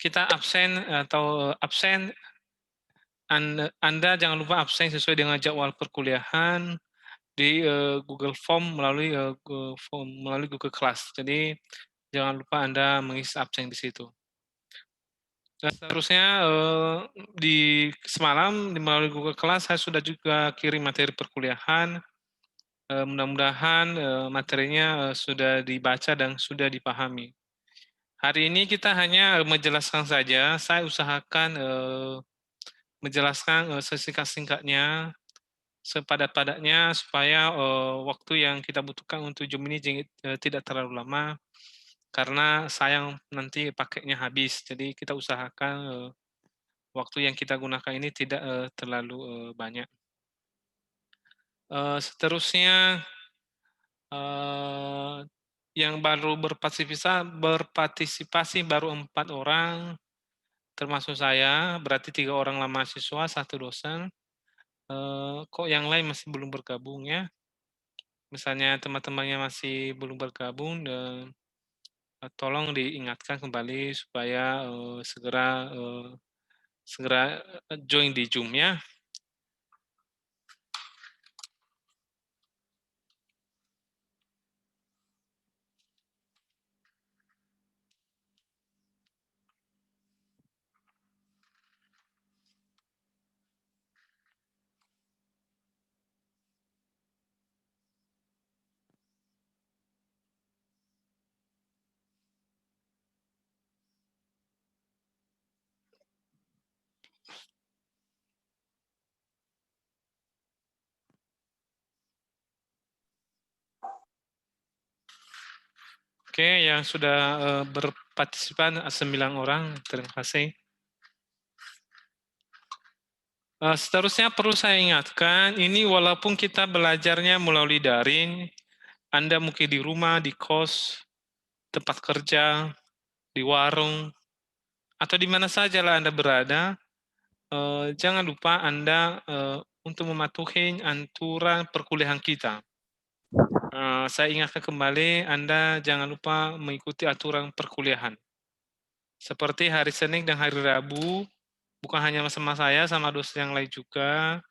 kita absen atau absen, Anda jangan lupa absen sesuai dengan jadwal perkuliahan di, Google Form melalui Google Class. Jadi jangan lupa Anda mengisi absen di situ. Dan seterusnya, di semalam melalui Google Class saya sudah juga kirim materi perkuliahan, mudah-mudahan, materinya, sudah dibaca dan sudah dipahami. Hari ini kita hanya menjelaskan saja, saya usahakan, menjelaskan, sesingkat-singkatnya, sepadat-padatnya supaya, waktu yang kita butuhkan untuk Zoom ini tidak terlalu lama, karena sayang nanti paketnya habis. Jadi kita usahakan, waktu yang kita gunakan ini tidak, terlalu, banyak. Seterusnya, eee, yang baru berpartisipasi baru 4 orang, termasuk saya, berarti 3 orang mahasiswa, 1 dosen. Kok yang lain masih belum bergabung ya? Misalnya teman-temannya masih belum bergabung, tolong diingatkan kembali supaya, segera, join di Zoom ya. Oke, yang sudah, berpartisipan 9 orang, terima kasih. Seterusnya perlu saya ingatkan, ini walaupun kita belajarnya melalui daring, Anda mungkin di rumah, di kos, tempat kerja, di warung, atau di mana sajalah Anda berada, jangan lupa Anda, untuk mematuhi aturan perkuliahan kita. Saya ingatkan kembali, Anda jangan lupa mengikuti aturan perkuliahan. Seperti hari Senin dan hari Rabu, bukan hanya sama saya, sama dosen yang lain juga,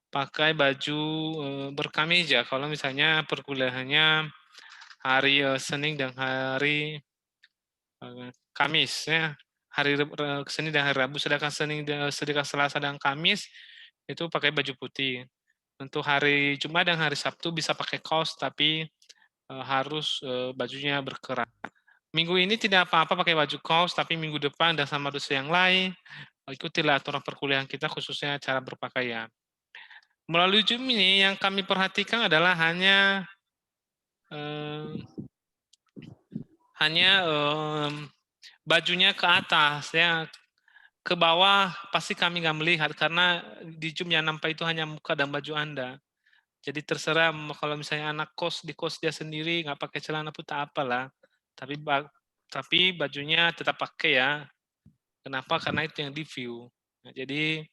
pakai baju, berkemeja kalau misalnya perkuliahannya hari, Senin dan hari, Kamis ya. Senin dan hari Rabu, sedangkan Selasa dan Kamis itu pakai baju putih. Untuk hari Jumat dan hari Sabtu bisa pakai kaos, tapi, harus, bajunya berkerah. Minggu ini tidak apa-apa pakai baju kaos, tapi minggu depan dan sama dosen yang lain, ikutilah aturan perkuliahan kita khususnya cara berpakaian. Melalui Zoom ini yang kami perhatikan adalah eee, hanya, bajunya ke atas ya, ke bawah pasti kami nggak melihat karena di Zoom yang nampak itu hanya muka dan baju Anda. Jadi terserah kalau misalnya anak kos di kos dia sendiri nggak pakai celana pun tak apalah, tapi tapi bajunya tetap pakai ya. Kenapa? Karena itu yang di-view. Nah, jadi,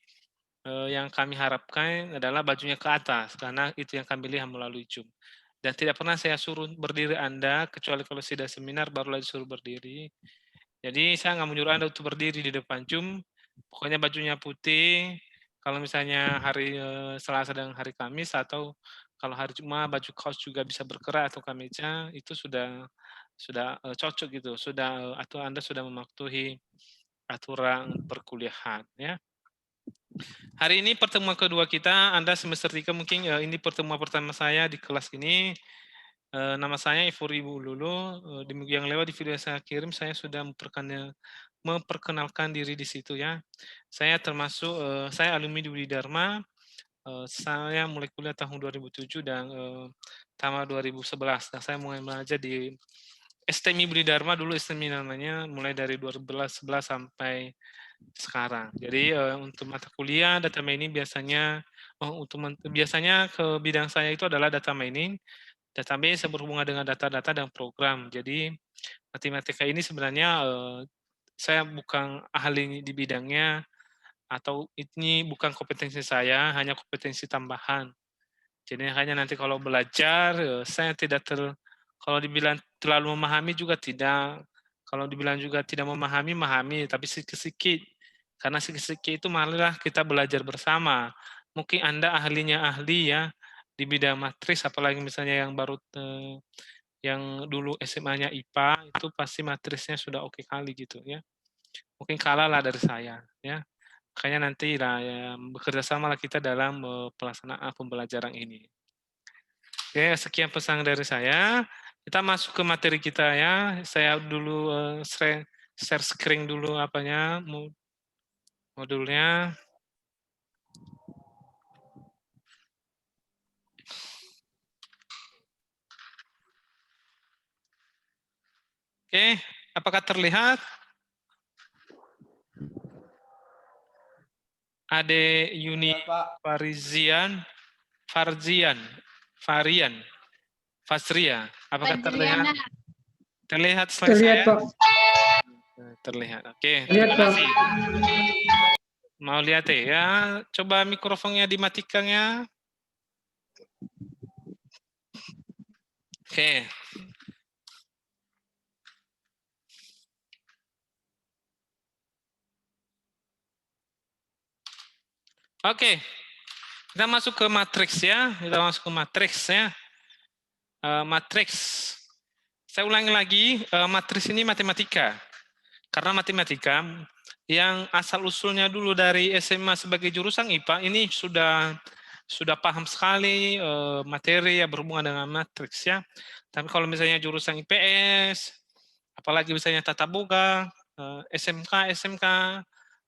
yang kami harapkan adalah bajunya ke atas, karena itu yang kami lihat melalui Zoom. Dan tidak pernah saya suruh berdiri Anda, kecuali kalau sudah seminar barulah disuruh berdiri. Jadi saya nggak menyuruh Anda untuk berdiri di depan Zoom, pokoknya bajunya putih, kalau misalnya hari, Selasa dan hari Kamis atau kalau hari Jumat baju kaos juga bisa berkerah atau kemeja, itu sudah, cocok gitu, sudah, atau Anda sudah mematuhi aturan perkuliahan ya. Hari ini pertemuan kedua kita, Anda semester 3 mungkin, ini pertemuan pertama saya di kelas ini. Nama saya Ifuri Lulu, di minggu yang lewat di video yang saya kirim saya sudah memperkenalkan diri di situ ya. Saya termasuk, saya alumni di Budi Dharma, saya mulai kuliah tahun 2007 dan, tamat 2011. Nah, saya mulai belajar di STMI Budi Dharma, dulu STMI namanya, mulai dari 2011 sampai sekarang. Jadi, untuk mata kuliah data mining biasanya biasanya ke bidang saya itu adalah data mining, database yang berhubungan dengan data-data dan program. Jadi, matematika ini sebenarnya, saya bukan ahli di bidangnya, atau ini bukan kompetensi saya, hanya kompetensi tambahan. Jadi hanya nanti kalau belajar, saya tidak kalau dibilang terlalu memahami juga tidak, Kalau dibilang juga tidak memahami, tapi sedikit-sedikit. Karena sedikit-sedikit itu malah kita belajar bersama. Mungkin Anda ahlinya ahli ya, di bidang matriks, apalagi misalnya yang baru yang dulu SMA-nya IPA, itu pasti matriksnya sudah oke kali gitu ya. Mungkin kalah lah dari saya ya. Makanya nanti lah ya, bekerja sama lah kita dalam pelaksanaan pembelajaran ini. Oke, sekian pesan dari saya. Kita masuk ke materi kita ya. Saya dulu share screen dulu apanya, modulnya. Oke, apakah terlihat? Ade Yuni Farian, Fasria. Apakah terlihat? Terlihat slide Terlihat, saya? Pak. Terlihat. Oke, Terlihat, terima Pak. kasih. Mau lihat ya? Coba mikrofonnya dimatikan ya. Oke. Oke. Kita masuk ke matriks ya. Kita masuk ke matriks ya. Matriks. Saya ulangi lagi, matriks ini matematika. Karena matematika yang asal-usulnya dulu dari SMA sebagai jurusan IPA ini sudah paham sekali materi yang berhubungan dengan matriks ya. Tapi kalau misalnya jurusan IPS, apalagi misalnya tata boga, SMK,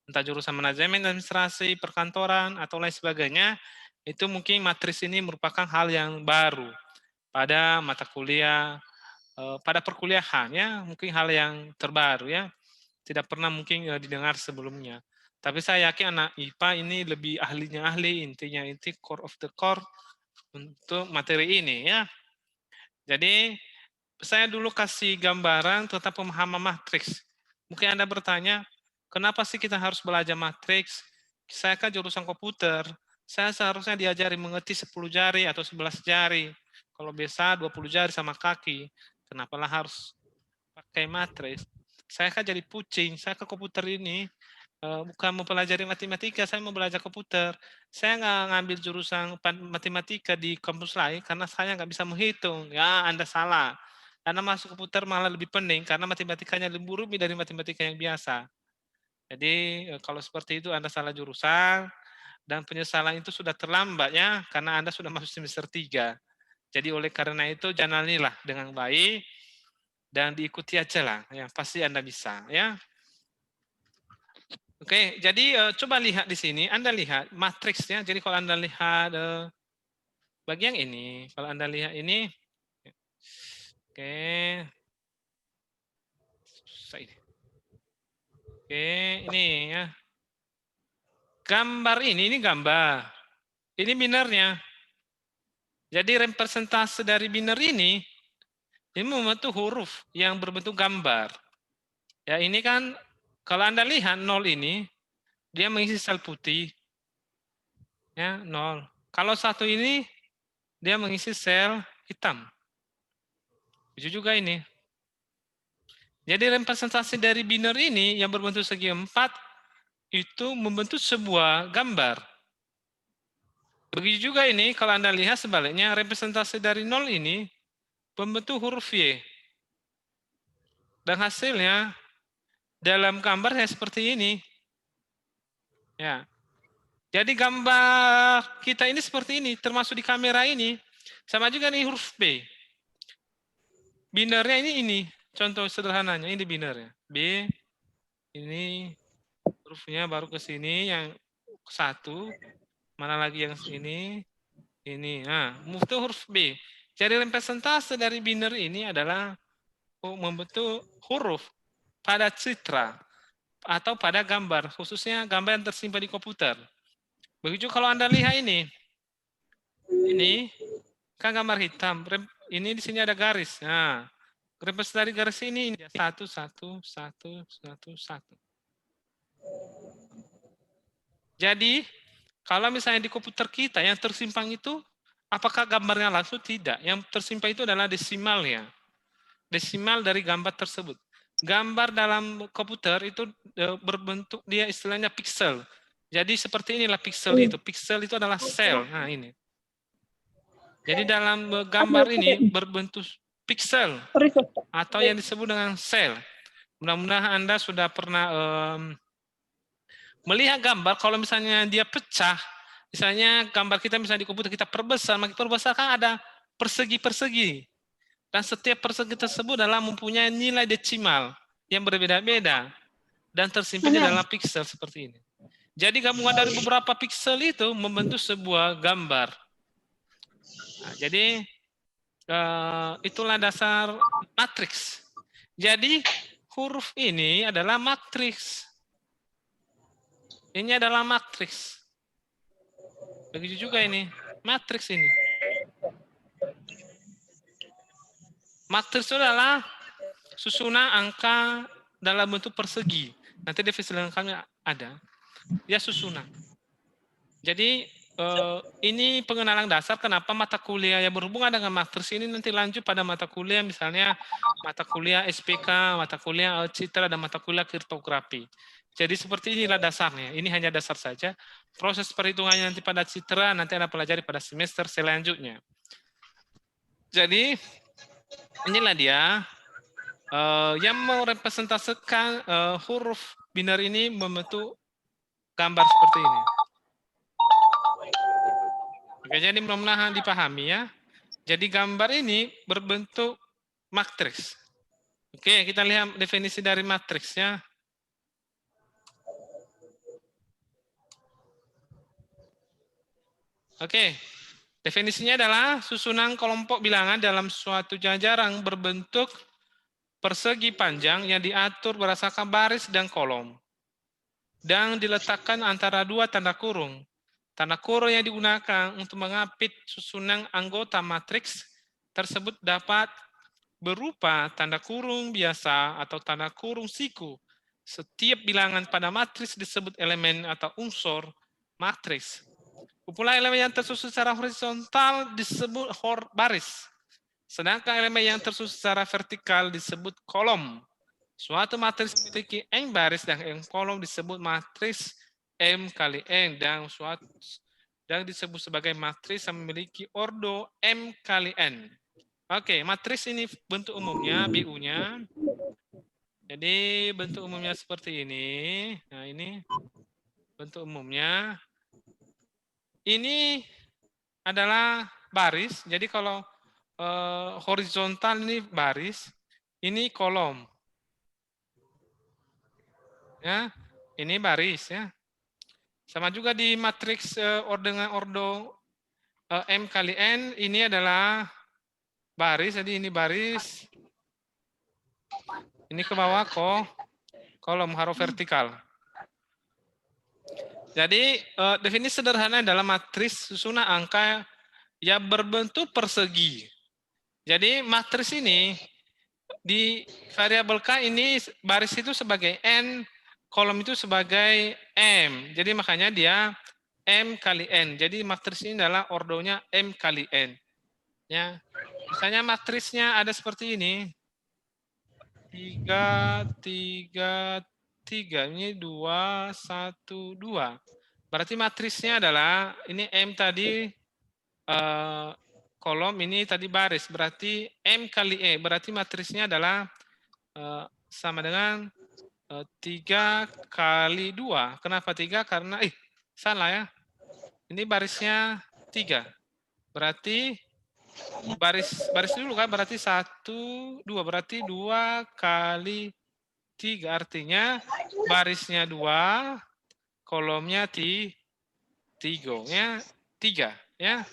entah jurusan manajemen administrasi, perkantoran, atau lain sebagainya, itu mungkin matriks ini merupakan hal yang baru pada mata kuliah, pada perkuliahan ya, mungkin hal yang terbaru ya, tidak pernah mungkin didengar sebelumnya. Tapi saya yakin anak IPA ini lebih ahlinya ahli, intinya itu core of the core untuk materi ini ya. Jadi saya dulu kasih gambaran tentang pemahaman matriks. Mungkin Anda bertanya, kenapa sih kita harus belajar matriks? Saya kan jurusan komputer, saya seharusnya diajari mengerti 10 jari atau 11 jari. Kalau biasa 20 jari sama kaki, kenapalah harus pakai matriks? Saya kan jadi pucing, saya ke komputer ini bukan mempelajari matematika, saya mau belajar komputer. Saya nggak ngambil jurusan matematika di kampus lain karena saya nggak bisa menghitung. Ya, Anda salah. Karena masuk komputer malah lebih pening karena matematikanya lebih rumit dari matematika yang biasa. Jadi kalau seperti itu Anda salah jurusan dan penyesalan itu sudah terlambat ya karena Anda sudah masuk semester 3. Jadi oleh karena itu jalanilah dengan baik dan diikuti aja lah. Ya, pasti Anda bisa ya. Oke, jadi coba lihat di sini, Anda lihat matriksnya. Jadi kalau Anda lihat bagian ini, kalau Anda lihat ini, oke, susah ini. Oke, ini ya. Gambar ini gambar. Ini binernya. Jadi representase dari biner ini membentuk huruf yang berbentuk gambar. Ya ini kan, kalau Anda lihat 0 ini, dia mengisi sel putih. Ya, 0. Kalau 1 ini, dia mengisi sel hitam. Itu juga ini. Jadi representasi dari biner ini yang berbentuk segi 4 itu membentuk sebuah gambar. Begitu juga ini kalau Anda lihat sebaliknya representasi dari 0 ini membentuk huruf Y. Dan hasilnya dalam gambarnya seperti ini. Ya. Jadi gambar kita ini seperti ini, termasuk di kamera ini. Sama juga nih huruf B. Binernya ini. Contoh sederhananya, ini binernya. B, ini hurufnya baru ke sini, yang 1. Mana lagi yang ini? Ini. Nah, itu huruf B. Jadi representase dari biner ini adalah membentuk huruf pada citra atau pada gambar, khususnya gambar yang tersimpan di komputer. Begitu kalau Anda lihat ini kan gambar hitam. Ini di sini ada garis. Nah, representasi dari garis ini 1, 1, 1, 1, 1. Jadi kalau misalnya di komputer kita yang tersimpan itu, apakah gambarnya langsung? Tidak. Yang tersimpan itu adalah desimalnya. Desimal dari gambar tersebut. gambar dalam komputer itu berbentuk dia istilahnya pixel. Jadi seperti inilah pixel itu. Pixel itu adalah sel. Nah ini. Jadi dalam gambar ini berbentuk pixel atau yang disebut dengan sel. Mudah-mudahan Anda sudah pernah melihat gambar kalau misalnya dia pecah, misalnya gambar kita misalnya di komputer kita perbesar, makin perbesar kan ada persegi-persegi. Dan setiap persegi tersebut adalah mempunyai nilai desimal yang berbeda-beda dan tersimpan di dalam pixel seperti ini. Jadi gabungan dari beberapa pixel itu membentuk sebuah gambar. Nah, jadi itulah dasar matriks. Jadi huruf ini adalah matriks. Ini adalah matriks. Begitu juga ini, matriks ini. Matriks itu adalah susunan angka dalam bentuk persegi. Nanti definisi lengkapnya ada. Ya susunan. Jadi ini pengenalan dasar kenapa mata kuliah yang berhubungan dengan matriks ini nanti lanjut pada mata kuliah misalnya mata kuliah SPK, mata kuliah citra, dan mata kuliah kriptografi. Jadi seperti inilah dasarnya. Ini hanya dasar saja. Proses perhitungannya nanti pada citra nanti Anda pelajari pada semester selanjutnya. Jadi inilah dia yang merepresentasikan huruf biner ini membentuk gambar seperti ini. Oke, jadi mudah-mudahan dipahami ya. Jadi gambar ini berbentuk matriks. Oke, kita lihat definisi dari matriks ya. Oke, definisinya adalah susunan kelompok bilangan dalam suatu jajaran berbentuk persegi panjang yang diatur berdasarkan baris dan kolom dan diletakkan antara dua tanda kurung. Tanda kurung yang digunakan untuk mengapit susunan anggota matriks tersebut dapat berupa tanda kurung biasa atau tanda kurung siku. Setiap bilangan pada matriks disebut elemen atau unsur matriks. Kumpulan elemen yang tersusun secara horizontal disebut baris. Sedangkan elemen yang tersusun secara vertikal disebut kolom. Suatu matriks memiliki n baris dan n kolom disebut matriks M kali N dan disebut sebagai matriks yang memiliki ordo M kali N. Oke, matriks ini bentuk umumnya, BU-nya. Jadi bentuk umumnya seperti ini. Nah ini bentuk umumnya. Ini adalah baris. Jadi kalau horizontal ini baris, ini kolom. Ya, ini baris ya. Sama juga di matriks dengan ordo M kali N, ini adalah baris, jadi ini baris. Ini ke bawah kolom harus vertikal. Jadi definisi sederhana dalam matriks susunan angka yang berbentuk persegi. Jadi matriks ini di variabel K ini baris itu sebagai N, kolom itu sebagai M. Jadi makanya dia M kali N. Jadi matriks ini adalah ordonya M kali N. Ya. Misalnya matriksnya ada seperti ini. 3, 3, 3. Ini 2, 1, 2. Berarti matriksnya adalah ini M tadi kolom, ini tadi baris. Berarti M kali E. Berarti matriksnya adalah sama dengan 3 kali 2. Kenapa 3? Karena, salah ya. Ini barisnya 3. Berarti baris dulu kan, berarti 1, 2. Berarti 2 kali 3. Artinya barisnya 2, kolomnya 3. Ya, 3. Ya.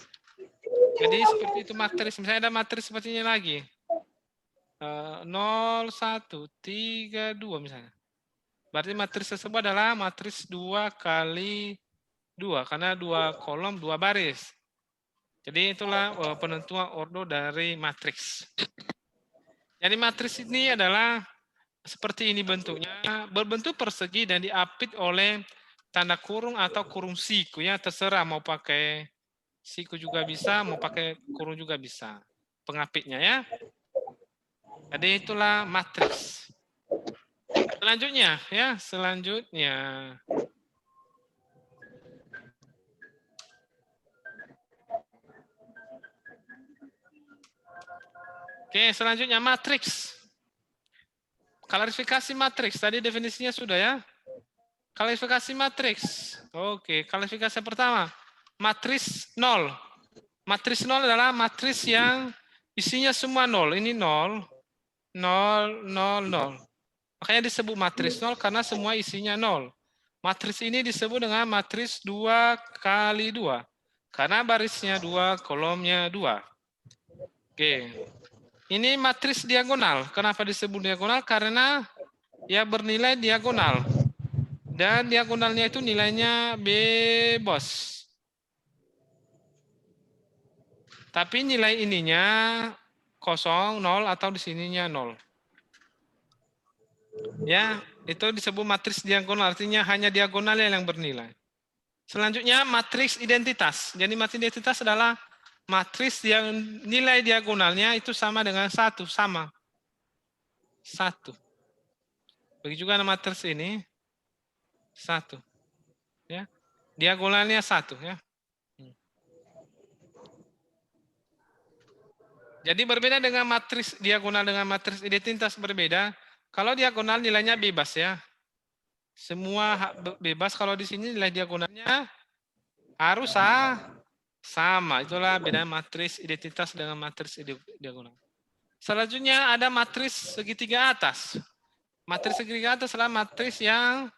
Jadi seperti itu matriks. Misalnya ada matriks seperti ini lagi. 0, 1, 3, 2 misalnya. Berarti matriks tersebut adalah matriks 2 kali 2. Karena 2 kolom, 2 baris. Jadi itulah penentuan ordo dari matriks. Jadi matriks ini adalah seperti ini bentuknya. Berbentuk persegi dan diapit oleh tanda kurung atau kurung siku. Ya, terserah mau pakai siku juga bisa, mau pakai kurung juga bisa. Pengapitnya ya. Jadi itulah matriks. Selanjutnya ya, selanjutnya. Oke, selanjutnya matriks. Klarifikasi matriks. Tadi definisinya sudah ya. Klarifikasi matriks. Oke, klarifikasi pertama. Matris 0. Matris 0 adalah matris yang isinya semua 0. Ini 0, 0, 0, 0. Makanya disebut matris 0 karena semua isinya 0. Matris ini disebut dengan matris 2 kali 2. Karena barisnya 2, kolomnya 2. Oke. Ini matris diagonal. Kenapa disebut diagonal? Karena ya bernilai diagonal. Dan diagonalnya itu nilainya bebas. Tapi nilai ininya 0, 0 atau di sininya 0. Ya, itu disebut matriks diagonal, artinya hanya diagonalnya yang bernilai. Selanjutnya matriks identitas. Jadi matriks identitas adalah matriks yang nilai diagonalnya itu sama dengan 1, sama. 1. Begitu juga matriks ini 1. Ya. Diagonalnya 1 ya. Jadi berbeda dengan matriks diagonal dengan matriks identitas berbeda. Kalau diagonal nilainya bebas ya. Semua bebas, kalau di sini nilai diagonalnya harus sama. Itulah beda matriks identitas dengan matriks diagonal. Selanjutnya ada matriks segitiga atas. Matriks segitiga atas adalah matriks yang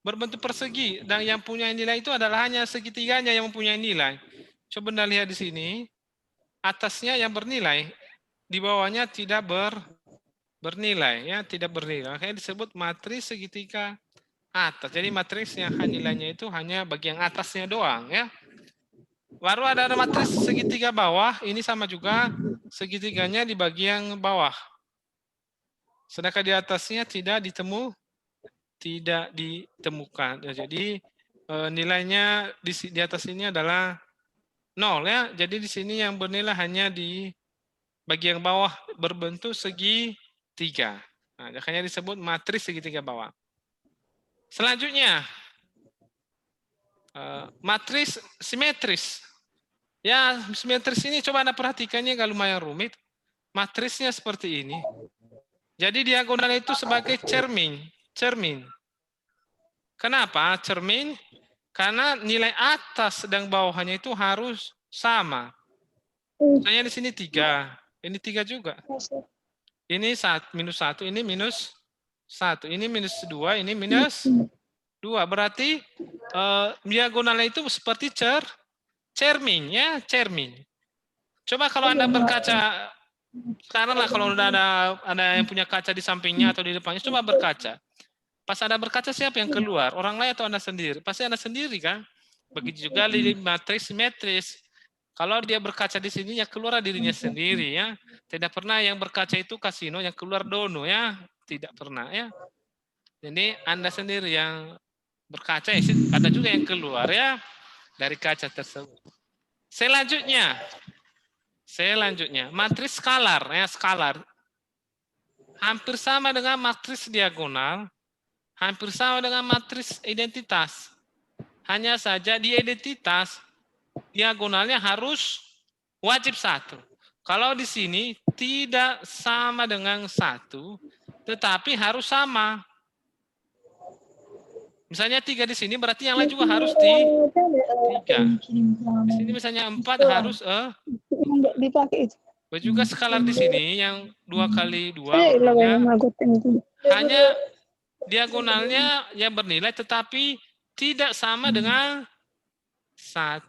berbentuk persegi dan yang punya nilai itu adalah hanya segitiganya yang mempunyai nilai. Coba Anda lihat di sini. Atasnya yang bernilai, di bawahnya tidak bernilai ya, tidak bernilai. Makanya disebut matriks segitiga atas. Jadi matriks yang nilainya itu hanya bagian atasnya doang ya. Baru ada matriks segitiga bawah, ini sama juga segitiganya di bagian bawah. Sedangkan di atasnya tidak ditemukan. Ya, jadi nilainya di atas ini adalah 0 ya. Jadi di sini yang bernilai hanya di bagian bawah berbentuk segitiga. Nah, makanya disebut matriks segitiga bawah. Selanjutnya matriks simetris. Ya, simetris ini coba Anda perhatikannya agak lumayan rumit. Matrisnya seperti ini. Jadi diagonal itu sebagai cermin. Kenapa cermin? Karena nilai atas dan bawahnya itu harus sama. Misalnya di sini 3, ini 3 juga. Ini minus 1, ini minus 1, ini minus 2, ini minus 2. Berarti diagonalnya itu seperti cermin ya, cermin. Coba kalau Anda berkaca sekarang lah, kalau udah ada yang punya kaca di sampingnya atau di depannya, coba berkaca. Pas Anda berkaca, siapa yang keluar? Orang lain atau Anda sendiri? Pasti Anda sendiri kan? Begitu juga di matriks simetris. Kalau dia berkaca di sini, yang keluar dirinya sendiri ya. Tidak pernah yang berkaca itu kasino, yang keluar dono ya. Tidak pernah ya. Jadi Anda sendiri yang berkaca, ya ada juga yang keluar ya dari kaca tersebut. Selanjutnya matriks skalar ya, skalar. Hampir sama dengan matriks diagonal, hampir sama dengan matriks identitas. Hanya saja di identitas diagonalnya harus wajib 1. Kalau di sini tidak sama dengan 1, tetapi harus sama. Misalnya 3 di sini, berarti yang lain juga harus 3. Di sini misalnya 4 harus dipakai itu. juga skalar di sini yang 2 kali 2 ya, hanya diagonalnya yang bernilai tetapi tidak sama dengan 1.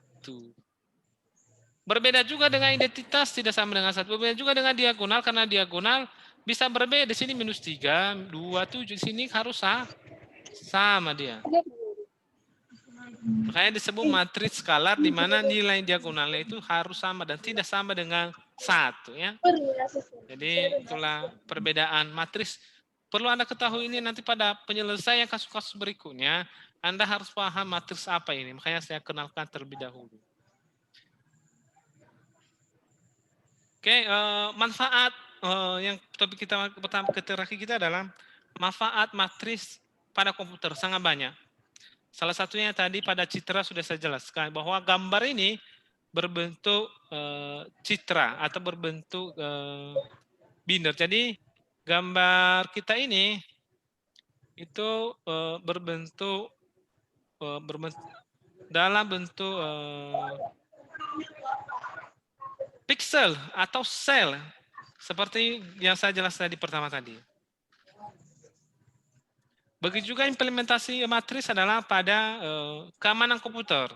Berbeda juga dengan identitas, tidak sama dengan 1. Berbeda juga dengan diagonal, karena diagonal bisa berbeda. Di sini minus 3, 2, 7. Di sini harus sama dia. Makanya disebut matriks skalar di mana nilai diagonalnya itu harus sama dan tidak sama dengan 1 ya. Jadi itulah perbedaan matriks. Perlu Anda ketahui ini nanti pada penyelesaian kasus-kasus berikutnya, Anda harus paham matriks apa ini. Makanya saya kenalkan terlebih dahulu. Oke, manfaat yang topik kita pertama terakhir kita adalah manfaat matris pada komputer sangat banyak. Salah satunya tadi pada citra sudah saya jelaskan bahwa gambar ini berbentuk citra atau berbentuk binder. Jadi gambar kita ini itu berbentuk dalam bentuk pixel atau sel seperti yang saya jelaskan di pertama tadi. Begitu juga implementasi matris adalah pada keamanan komputer.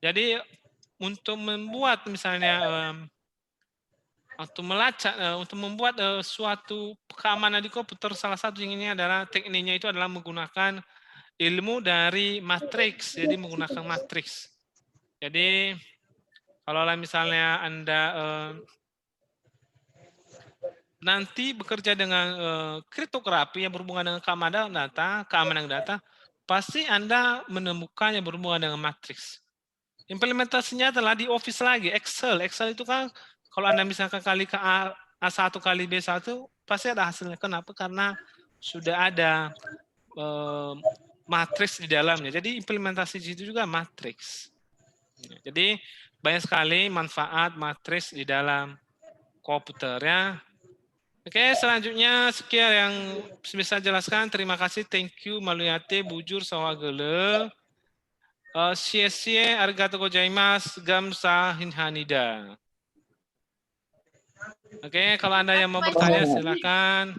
Jadi untuk membuat misalnya untuk melacak, untuk membuat suatu keamanan di komputer, salah satu ini adalah tekniknya itu adalah menggunakan ilmu dari matriks. Jadi menggunakan matriks. Jadi kalau misalnya Anda nanti bekerja dengan kriptografi yang berhubungan dengan keamanan data, pasti Anda menemukan yang berhubungan dengan matriks. Implementasinya adalah di Office lagi, Excel. Excel itu kan kalau Anda misalkan kali ke A1 kali B1, pasti ada hasilnya. Kenapa? Karena sudah ada matriks di dalamnya. Jadi implementasi itu juga matriks. Jadi banyak sekali manfaat matriks di dalam komputer ya. Oke, selanjutnya sekian yang bisa jelaskan. Terima kasih, thank you, Maluyate, bujur, sawagele. Xie arigatou gozaimasu, gamsa hinhanida. Oke, kalau Anda yang mau bertanya silakan.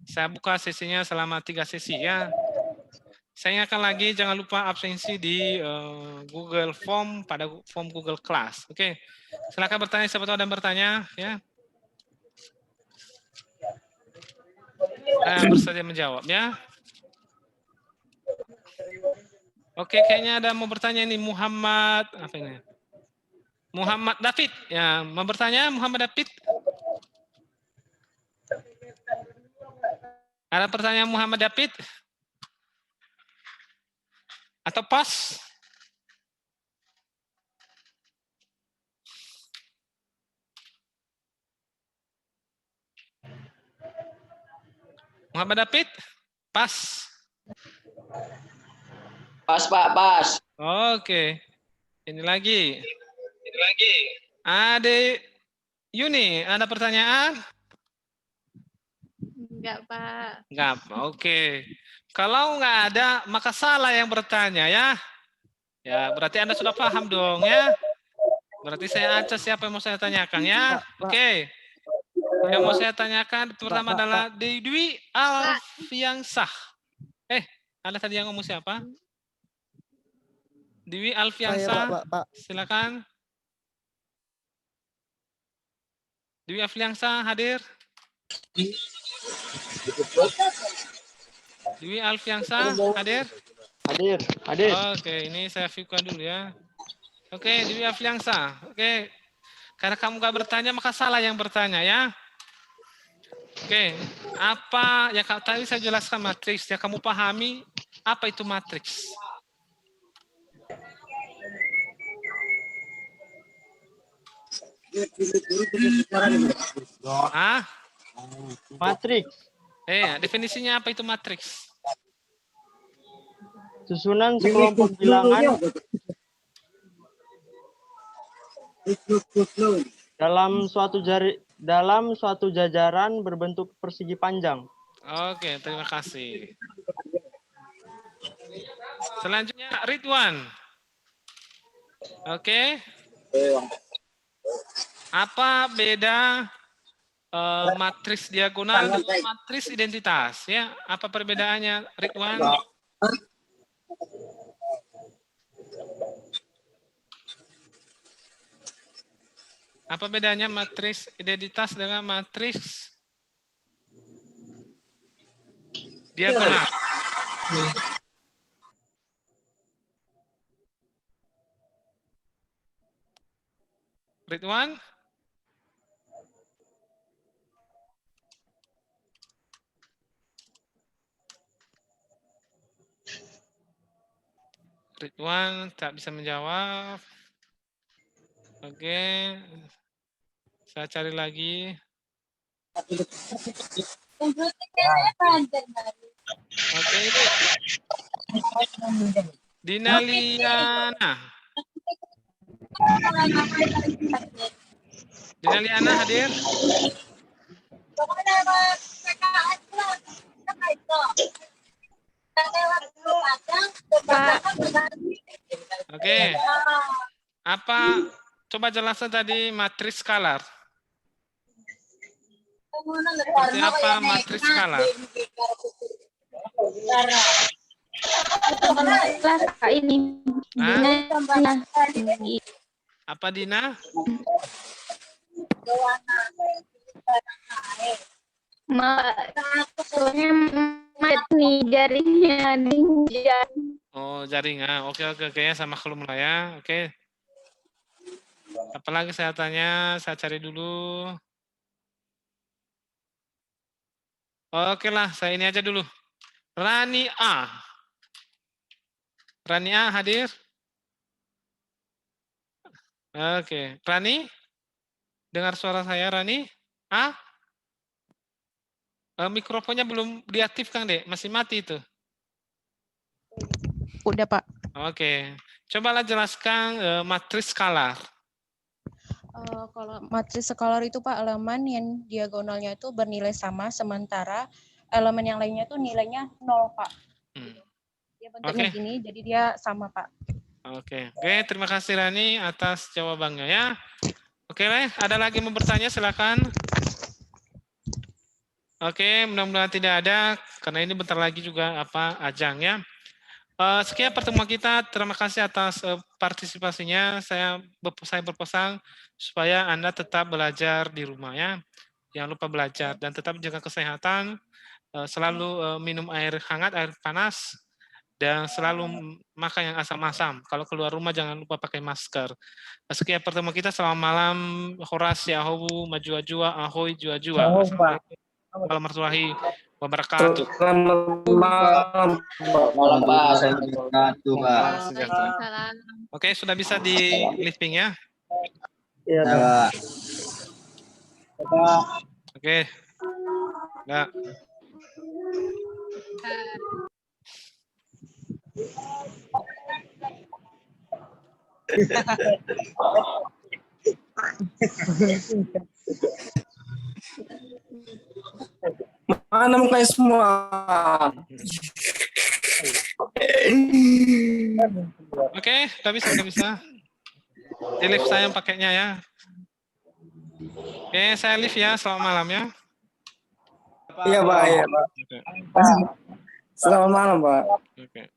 Saya buka sesinya selama 3 sesi ya. Saya ingatkan lagi, jangan lupa absensi di Google Form pada form Google Class. Oke, silakan bertanya, siapa tahu ada yang bertanya ya. Saya bersedia menjawab ya. Oke, kayaknya ada mau bertanya nih Muhammad apa ini? Muhammad David ya, mau bertanya Muhammad David? Ada pertanyaan Muhammad David? Atau pas? Muhammad David? Pas. Pas, Pak, pas. Oke. Ini lagi. Ade Yuni, ada pertanyaan? Enggak, Pak. Enggak, oke. Kalau enggak ada, maka salah yang bertanya ya. Ya, berarti Anda sudah paham dong ya. Berarti saya acak siapa yang mau saya tanyakan ya. Oke. Yang mau saya tanyakan pertama adalah Dwi Alfiansah. Anda tadi yang ngomong siapa? Dewi Alfiansah, silakan. Dewi Alfiansah hadir. Dewi Alfiansah hadir. Hadir. Oke, ini saya view-kan dulu ya. Oke, Dewi Alfiansah. Oke, karena kamu nggak bertanya maka salah yang bertanya ya. Oke, apa yang tadi saya jelaskan matriks yang kamu pahami? Apa itu matriks? Matriks. Definisinya apa itu matriks? Susunan sekelompok bilangan dalam suatu jajaran berbentuk persegi panjang. Oke, terima kasih. Selanjutnya Ridwan. Oke. Apa beda matriks diagonal dengan matriks identitas ya? Apa perbedaannya, Ridwan? Apa bedanya matriks identitas dengan matriks diagonal? Ridwan? Ridwan tak bisa menjawab. Oke. Saya cari lagi. Oke, Ibu. Dinaliana. Dinaliana hadir? Oke. Apa coba jelaskan tadi matriks skalar? Seperti apa matriks skalar? Ini Hah? Apa Dina? Soalnya nih jarinya ninja. Oh, jaringan. Oke, sama kelum lah ya. Oke. Apalagi saya tanya, saya cari dulu. Oke lah, saya ini aja dulu. Rani A. Rani A hadir? Oke. Rani? Dengar suara saya, Rani? A? Mikrofonnya belum diaktifkan, Dek. Masih mati itu. Udah, Pak. Oke. Cobalah jelaskan matriks skalar. Kalau matriks skalar itu, Pak, elemen yang diagonalnya itu bernilai sama, sementara elemen yang lainnya itu nilainya 0, Pak. Dia bentuknya gini, jadi dia sama, Pak. Oke, terima kasih Rani atas jawabannya ya. Oke, ada lagi mau bertanya, silakan. Oke, mudah-mudahan tidak ada, karena ini bentar lagi juga ajang ya. Sekian pertemuan kita, terima kasih atas partisipasinya. Saya berpesan supaya Anda tetap belajar di rumah ya. Jangan lupa belajar dan tetap jaga kesehatan. Selalu minum air hangat, air panas, dan selalu makan yang asam-asam. Kalau keluar rumah jangan lupa pakai masker. Sekian pertemuan kita, selamat malam. Horas Yahowu, Majua-jua, Ahoy, Jua-jua. Assalamualaikum warahmatullahi wabarakatuh. Selamat malam. Malam Pak, wabarakatuh Pak. Oke, sudah bisa di lifting ya? Iya, Pak. Oke. Enggak. Mana muka semua? Oke, udah bisa. Di lift saya pakainya ya. Oke, saya lift ya. Selamat malam ya. Iya, Pak. Iya, Pak. Oke. Selamat malam, Pak. Oke.